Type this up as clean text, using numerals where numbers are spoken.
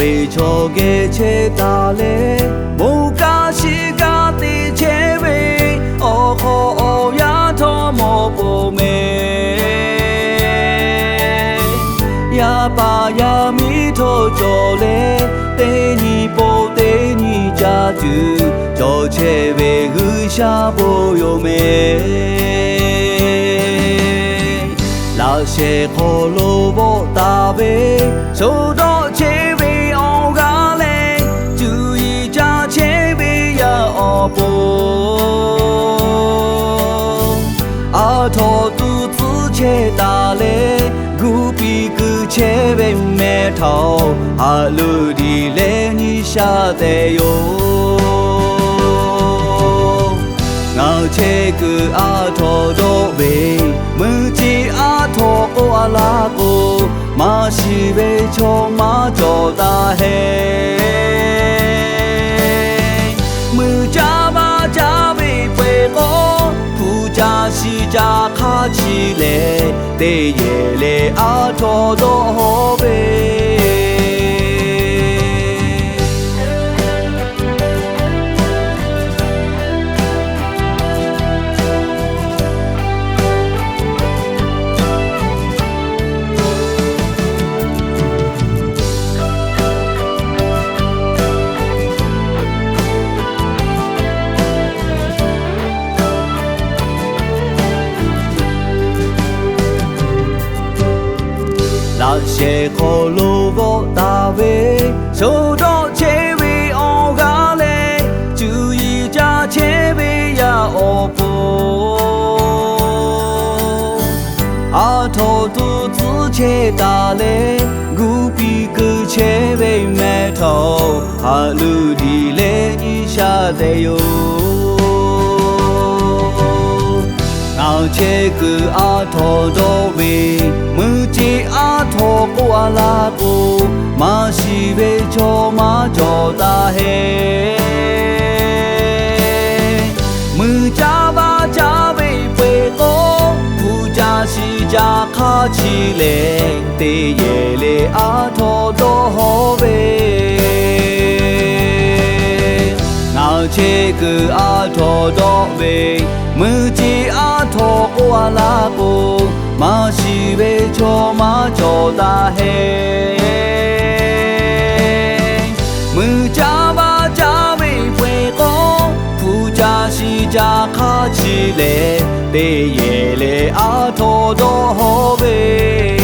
为着给切打嘞，不干西干的切为，哦吼呀托莫不美，呀巴呀米托着嘞，对你不对你家住，就切为和下不有美，那些可罗不打为，手到切。阿托肚子切大嘞，古比古切为眉头，阿鲁的嘞你晓得哟。我切个阿托多为，木吉阿托阿拉古，马西为穷马做大黑。西家卡起来，得夜来阿托多呗。那些可罗我大卫，手到切为奥嘎嘞，注意家切为呀奥布，阿头肚子切大嘞，古比个切为眉头，阿鲁的嘞你晓得哟。我切个阿托多为，木吉阿托阿拉古，马西为乔马做大黑，木加巴加为背高，不加西加卡起来，得夜嘞阿托多为。我切个阿托多为，木吉阿托阿拉古，马西为乔马做大黑，木加巴加为背高，不加西加卡起来，得夜嘞阿托多为。